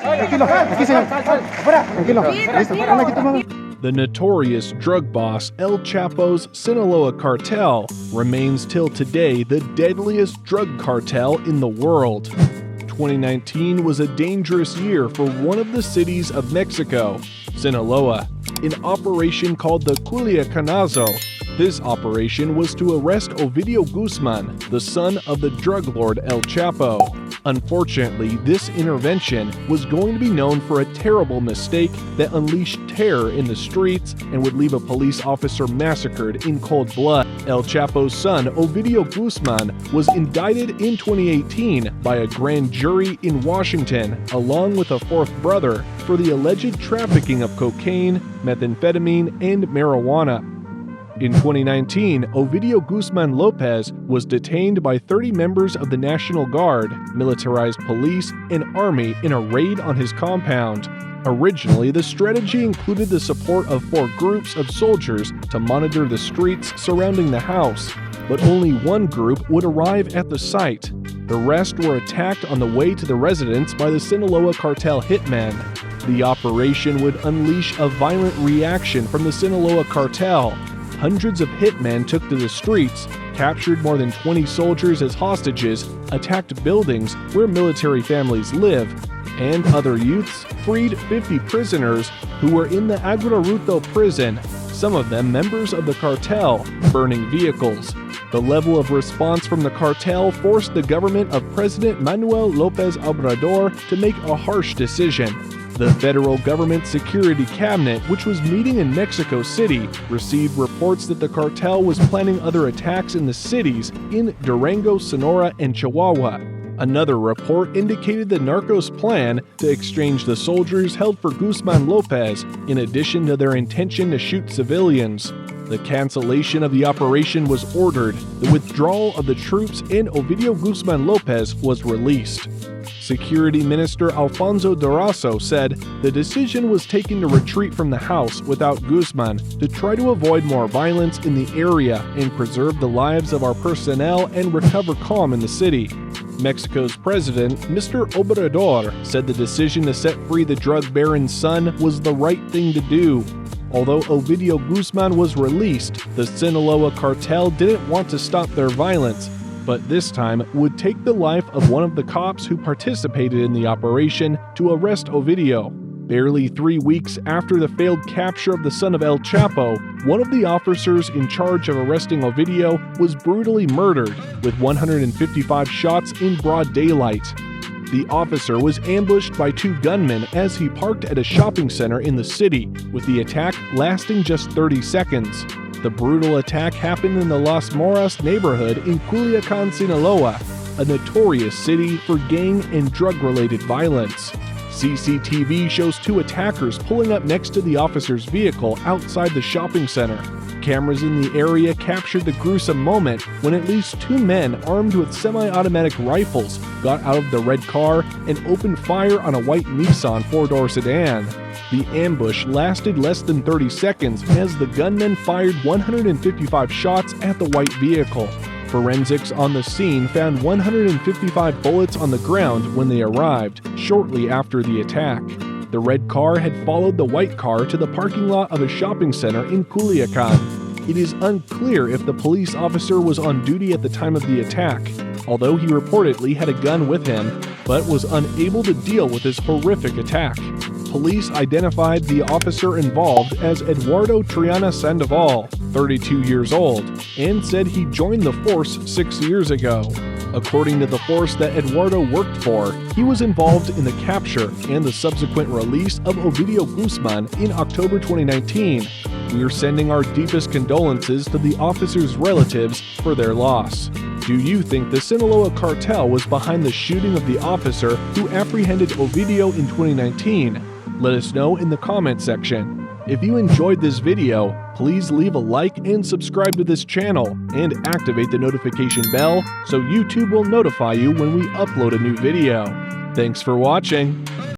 Tranquilo, aquí señor. Afuera, tranquilo. Listo, anda aquí tu mamá. The notorious drug boss El Chapo's Sinaloa Cartel remains till today the deadliest drug cartel in the world. 2019 was a dangerous year for one of the cities of Mexico, Sinaloa, an operation called the Culiacanazo. This operation was to arrest Ovidio Guzman, the son of the drug lord El Chapo. Unfortunately, this intervention was going to be known for a terrible mistake that unleashed terror in the streets and would leave a police officer massacred in cold blood. El Chapo's son, Ovidio Guzman, was indicted in 2018 by a grand jury in Washington, along with a fourth brother, for the alleged trafficking of cocaine, methamphetamine, and marijuana. In 2019, Ovidio Guzman Lopez was detained by 30 members of the National Guard, militarized police, and army in a raid on his compound. Originally, the strategy included the support of 4 groups of soldiers to monitor the streets surrounding the house, but only one group would arrive at the site. The rest were attacked on the way to the residence by the Sinaloa Cartel hitmen. The operation would unleash a violent reaction from the Sinaloa Cartel. Hundreds of hitmen took to the streets, captured more than 20 soldiers as hostages, attacked buildings where military families live, and other youths freed 50 prisoners who were in the Aguaruto prison, some of them members of the cartel, burning vehicles. The level of response from the cartel forced the government of President Manuel López Obrador to make a harsh decision. The federal government security cabinet, which was meeting in Mexico City, received reports that the cartel was planning other attacks in the cities in Durango, Sonora, and Chihuahua. Another report indicated the narcos' plan to exchange the soldiers held for Guzman Lopez, in addition to their intention to shoot civilians. The cancellation of the operation was ordered, the withdrawal of the troops, and Ovidio Guzman Lopez was released. Security Minister Alfonso Durazo said the decision was taken to retreat from the house without Guzman to try to avoid more violence in the area and preserve the lives of our personnel and recover calm in the city. Mexico's president, Mr. Obrador, said the decision to set free the drug baron's son was the right thing to do. Although Ovidio Guzman was released, the Sinaloa Cartel didn't want to stop their violence, but this time would take the life of one of the cops who participated in the operation to arrest Ovidio. Barely 3 weeks after the failed capture of the son of El Chapo, one of the officers in charge of arresting Ovidio was brutally murdered with 155 shots in broad daylight. The officer was ambushed by 2 gunmen as he parked at a shopping center in the city, with the attack lasting just 30 seconds. The brutal attack happened in the Las Moras neighborhood in Culiacán, Sinaloa, a notorious city for gang and drug-related violence. CCTV shows 2 attackers pulling up next to the officer's vehicle outside the shopping center. Cameras in the area captured the gruesome moment when at least 2 men armed with semi-automatic rifles got out of the red car and opened fire on a white Nissan 4-door sedan. The ambush lasted less than 30 seconds as the gunmen fired 155 shots at the white vehicle. Forensics on the scene found 155 bullets on the ground when they arrived, shortly after the attack. The red car had followed the white car to the parking lot of a shopping center in Culiacán. It is unclear if the police officer was on duty at the time of the attack, although he reportedly had a gun with him, but was unable to deal with this horrific attack. Police identified the officer involved as Eduardo Triana Sandoval, 32 years old, and said he joined the force 6 years ago. According to the force that Eduardo worked for, he was involved in the capture and the subsequent release of Ovidio Guzman in October 2019. We are sending our deepest condolences to the officers' relatives for their loss. Do you think the Sinaloa Cartel was behind the shooting of the officer who apprehended Ovidio in 2019? Let us know in the comment section. If you enjoyed this video, please leave a like and subscribe to this channel and activate the notification bell so YouTube will notify you when we upload a new video. Thanks for watching.